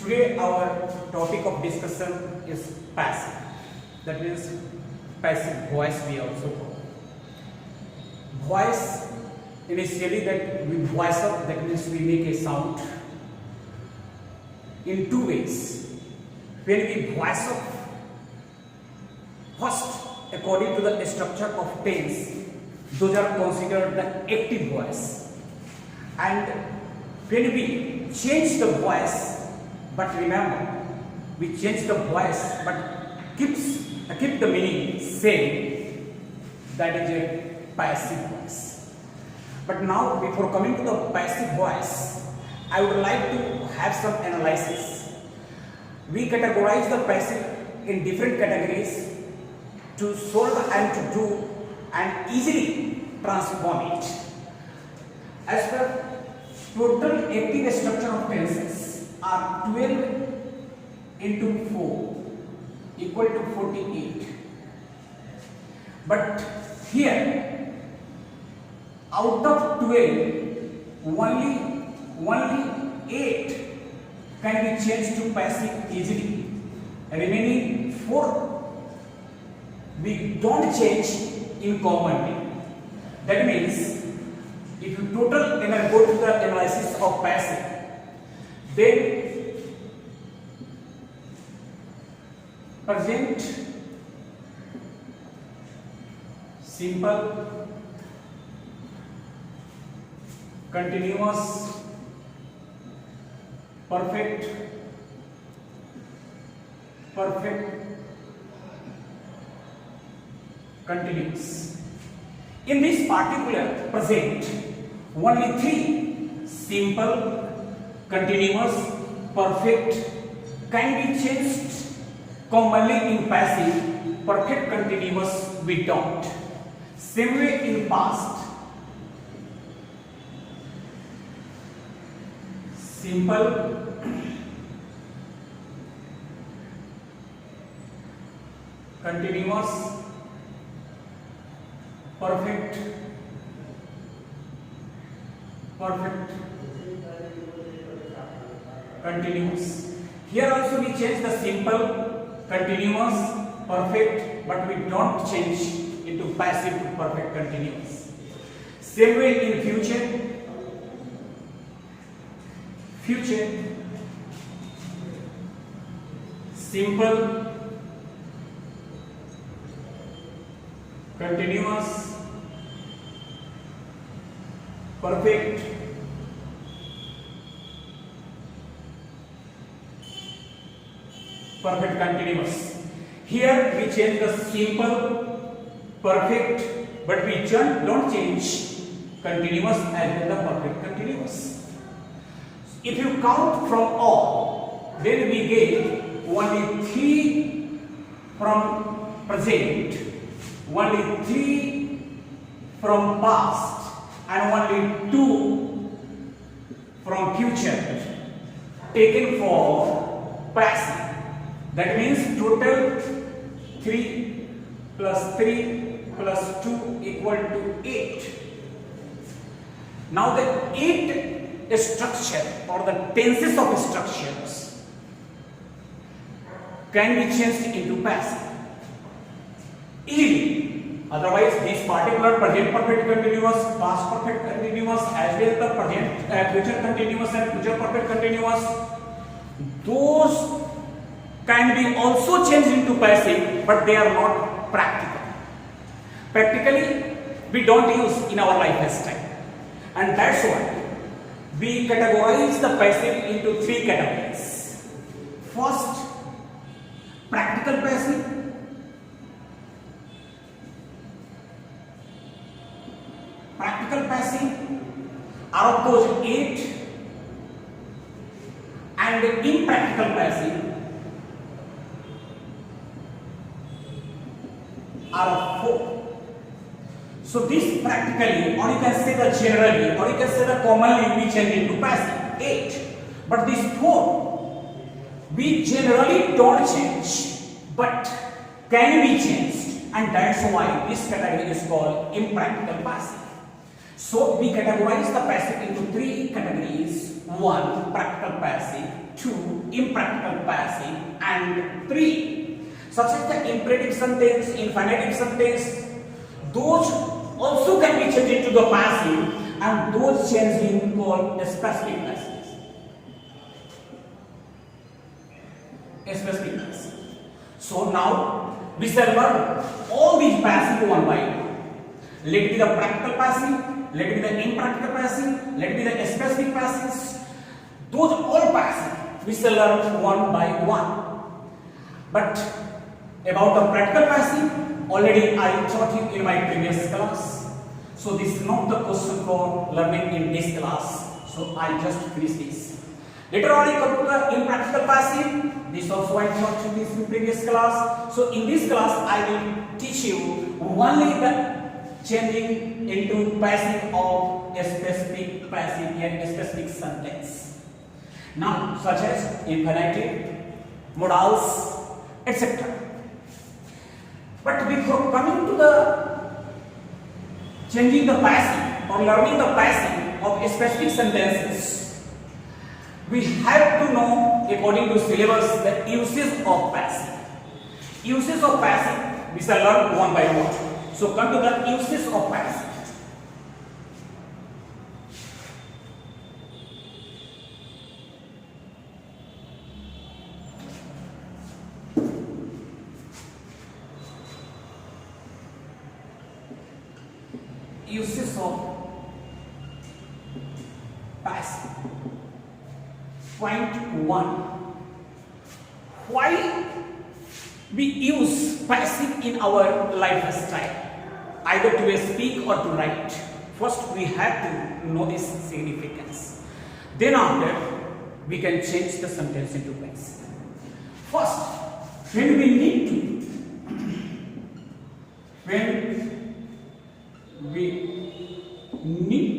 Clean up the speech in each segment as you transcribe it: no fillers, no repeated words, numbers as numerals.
Today our topic of discussion is passive. That means passive voice we also call. Voice initially that we voice up, that means we make a sound in two ways. When we voice up, first according to the structure of tense, those are considered the active voice. And when we change the voice, but remember, we change the voice but keep the meaning same, that is a passive voice. But now before coming to the passive voice, I would like to have some analysis. We categorize the passive in different categories to solve and to do and easily transform it. As per total active structure of tenses are 12 into 4 equal to 48. But here, out of 12, only 8 can be changed to passive easily. Remaining 4 we don't change in commonly. That means if you total go to the analysis of passive, then present, simple, continuous, perfect, continuous. In this particular present, only 3 simple, continuous, perfect can be changed commonly in passive. Perfect, continuous we don't. Same way in past, simple, continuous, perfect, continuous. Here also we change the simple, continuous, perfect, but we don't change into passive to perfect, continuous. Same way in future, simple, continuous, perfect, continuous. Here we change the simple, perfect, but we don't change continuous as well the perfect, continuous. If you count from all, then we get only 3 from present, only 3 from past, and only 2 from future taken for passive. That means total 3 plus 3 plus 2 equal to 8. Now the 8 structure or the tenses of structures can be changed into passive easily. Otherwise, this particular present perfect continuous, past perfect continuous, as well the present future continuous and future perfect continuous, those can be also changed into passive, but they are not practical. Practically, we don't use in our life lifestyle, and that's why we categorize the passive into 3 categories. First, practical passive. Practical passive are of those 8, and impractical passive are of 4. So this practically, or you can say the generally, or you can say the commonly we change into passive 8. But these 4 we generally don't change, but can be changed, and that's why this category is called impractical passive. So we categorize the passive into 3 categories: 1, practical passive; 2, impractical passive, and 3 such as the imperative sentence, infinitive sentence, those also can be changed into the passive, and those changing called specific passive. Specific passive. So now we shall learn all these passive one by one. Let it be the practical passive, let it be the impractical passive, let it be the specific passives. Those all passive we shall learn one by one. But about the practical passive, already I taught you in my previous class. So this is not the question for learning in this class. So I just finish this. Later on I come to the impractical passive. This also I taught you this in previous class. So in this class I will teach you only the changing into passive of a specific passive and a specific sentence. Now such as infinitive, modals, etc. But before coming to the changing the passive or learning the passive of specific sentences, we have to know according to syllabus the uses of passive. Uses of passive we shall learn one by one. So come to the uses of passive. Uses of passive. Point 1. Why we use passive in our lifestyle, either to speak or to write? First we have to know this significance. Then after we can change the sentence into passive. First, when we need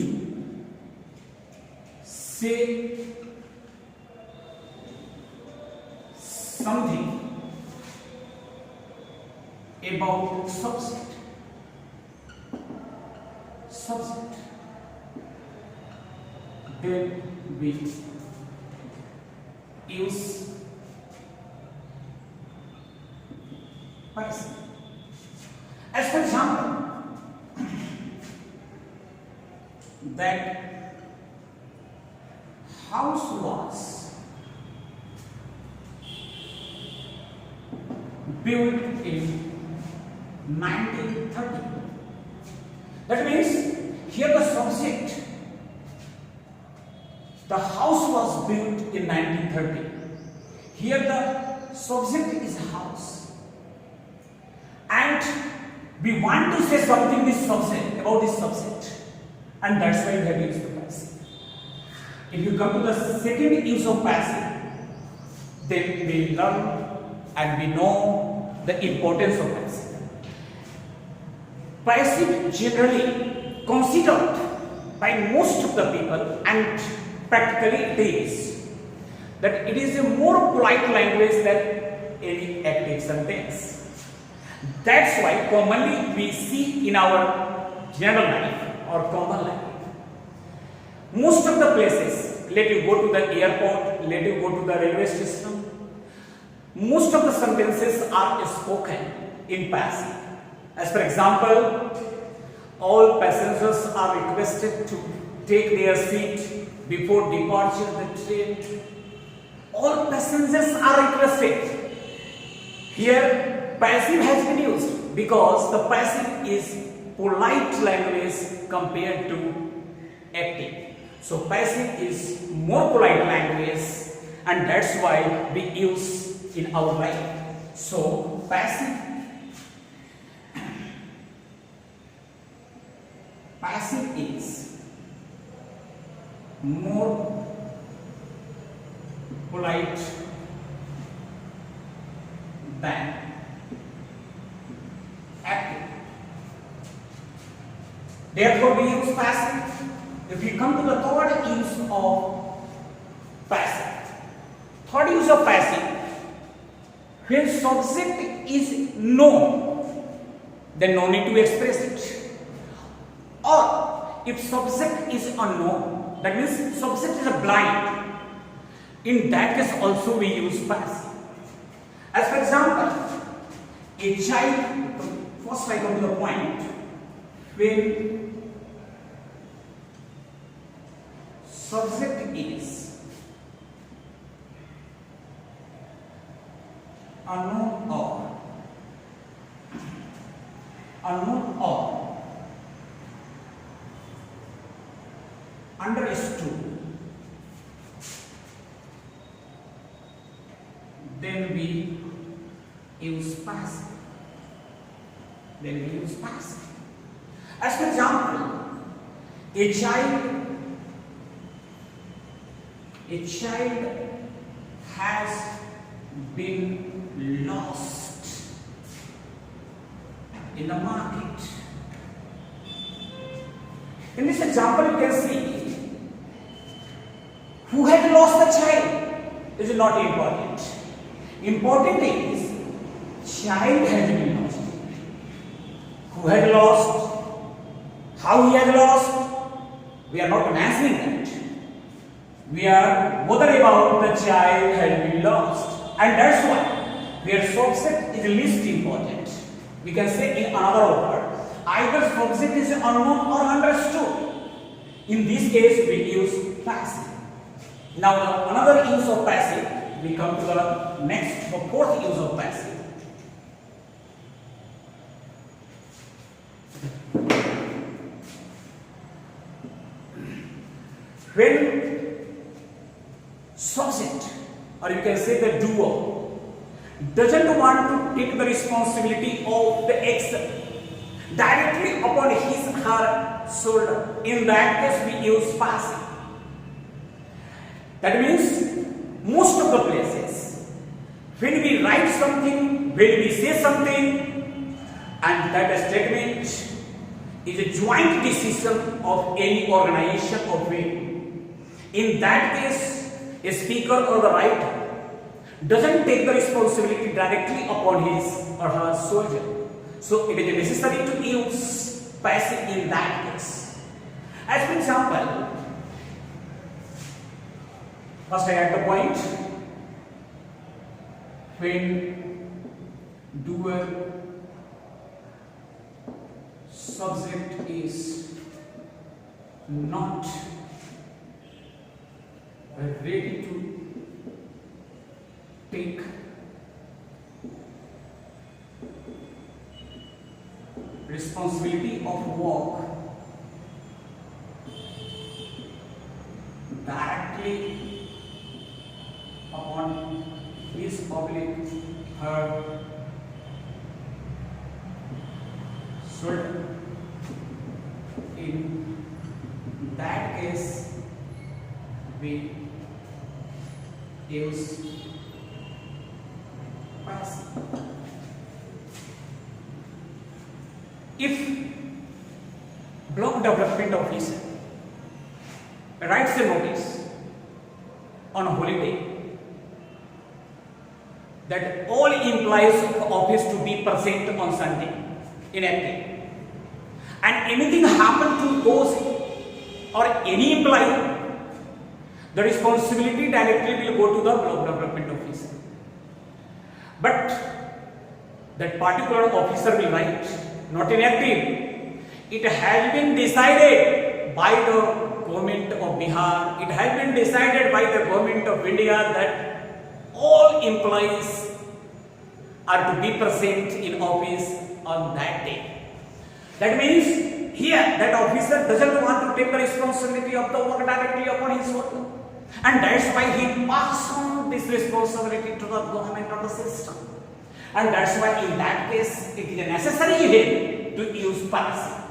to say something about subject, then we use passive. As for example, that house was built in 1930. That means here the subject, the house was built in 1930. Here the subject is house, and we want to say something this subject about this subject, and that's why we have used the passive. If you come to the second use of passive, then we learn and we know the importance of passive. Passive generally considered by most of the people, and practically it is, that it is a more polite language than any active sentence. That's why commonly we see in our general life or common life, most of the places, let you go to the airport, let you go to the railway station, most of the sentences are spoken in passive. As for example, all passengers are requested to take their seat before departure of the train. All passengers are requested. Here passive has been used because the passive is polite language compared to active. So passive is more polite language, and that's why we use in our life. So passive is more polite than active. Therefore we use passive. If we come to the third use of passive, when subject is known, then no need to express it. Or if subject is unknown, that means subject is blind, In that case also we use passive. As for example, a child, first I come to the point, when subject is unknown or understood, then we use passive. As for example, a child has been lost in the market. In this example, you can see who had lost the child is not important. Important is child has been lost. Who had lost? How he had lost? We are not mentioning that. We are bothered about the child had been lost, and that's why where subject is least important. We can say in another word, either subject is unknown or understood. In this case, we use passive. Now, another use of passive, we come to the next, the fourth use of passive. When subject, or you can say the doer, doesn't want to take the responsibility of the action directly upon his or her shoulder, in that case we use passive. That means most of the places when we write something, when we say something, and that statement is a joint decision of any organization or way. In that case, a speaker or the writer doesn't take the responsibility directly upon his or her shoulder. So it is necessary to use passive in that case. As for example, first I add the point, when doer subject is not ready to take responsibility of work directly upon his public her should, in that case we use passive. If block development officer writes a notice on holiday that all employees of office to be present on Sunday inactive, and anything happen to those or any employee, the responsibility directly will go to the block development officer. But that particular officer will write, not inactive. It has been decided by the government of Bihar, it has been decided by the government of India that all employees are to be present in office on that day. That means here that officer doesn't want to take the responsibility of the work directly upon his worker, and that's why he passes on this responsibility to the government or the system. And that's why in that case it is a necessary event to use passive.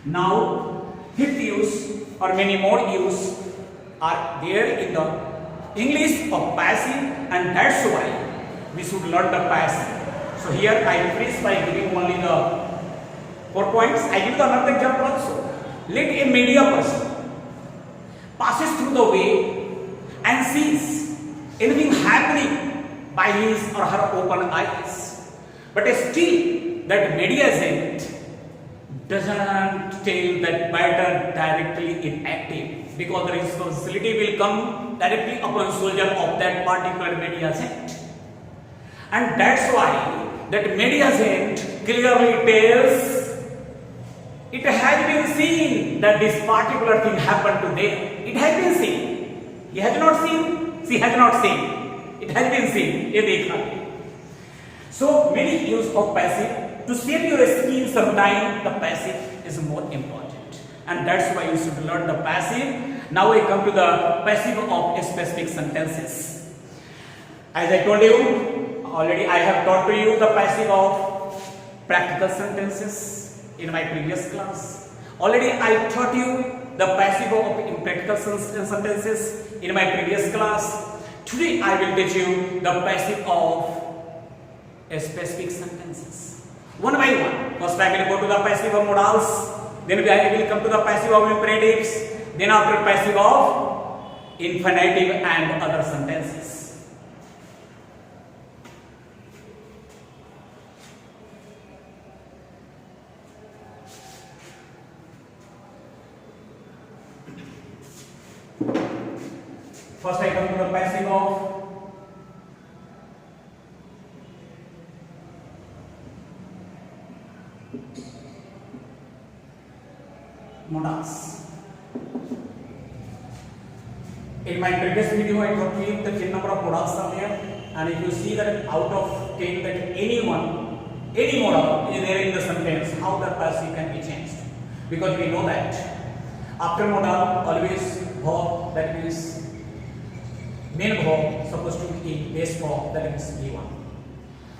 Now fifth use or many more use are there in the English of passive, and that's why we should learn the passive. So here I finish by giving only the 4 points. I give another example also. Let a media person passes through the way and sees anything happening by his or her open eyes, but still that media agent doesn't tell that matter directly inactive, because the responsibility will come directly upon soldier of that particular mediagent. And that's why that mediagent clearly tells it has been seen that this particular thing happened to them. It has been seen. He has not seen. She has not seen. It has been seen. ये देखा. So many use of passive to save your skin. Sometime the passive is more important, and that's why you should learn the passive. Now we come to the passive of specific sentences. As I told you already, I have taught to you the passive of practical sentences in my previous class. Already I taught you the passive of impractical sentences in my previous class. Today I will teach you the passive of specific sentences. One by one. First I will go to the passive of modals. Then I will come to the passive of imperatives. Then after passive of infinitive and other sentences. First I come to the passive of modals. In my previous video I taught you the 10 number of modals are there, and if you see that out of 10 that any modal is there in the sentence, how the passive can be changed, because we know that after modal always verb, that means main verb supposed to be base verb, that means V1.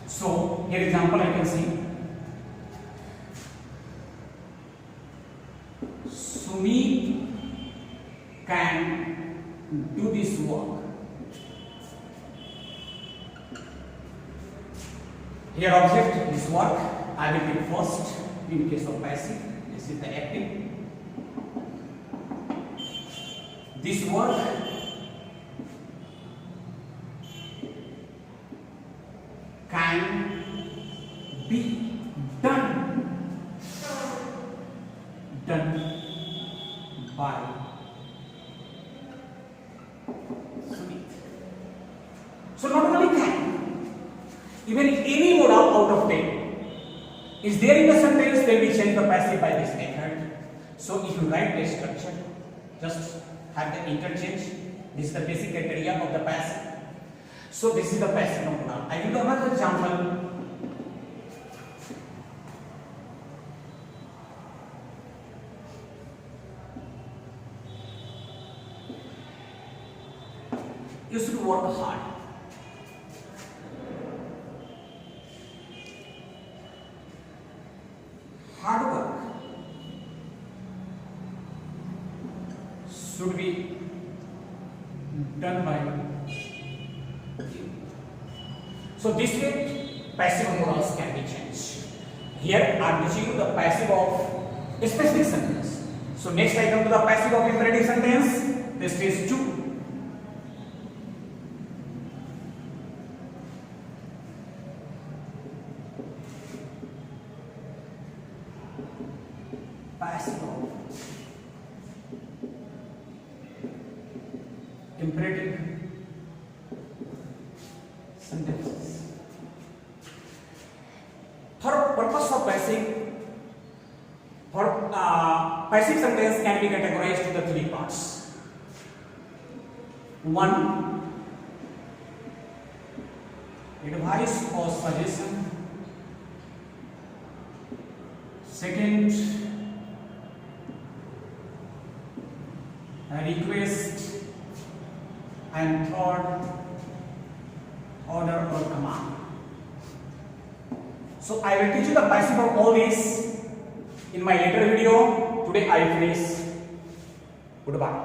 So here example I can see Sumit can do this work. Here object is work. I will take first in case of passive. This is the active. This work can be done by Sumit. So not only can, even any modal out of 10 is there in the sentence, then we change the passive by this method. So if you write the structure, just have the interchange. This is the basic criteria of the passive. So this is the passive modal. I give another example. You should work hard. Hard work should be done by you. So this way passive modals can be changed. Here I am teaching you the passive of specific sentence. So next I come to the passive of imperative sentence. This is 2. Passive of imperative sentences. For purpose of passive sentence can be categorized to the 3 parts. 1, advice or suggestion. Second, request, and third, order or command. So I will teach you the passive of all these in my later video. Today I finish. Goodbye.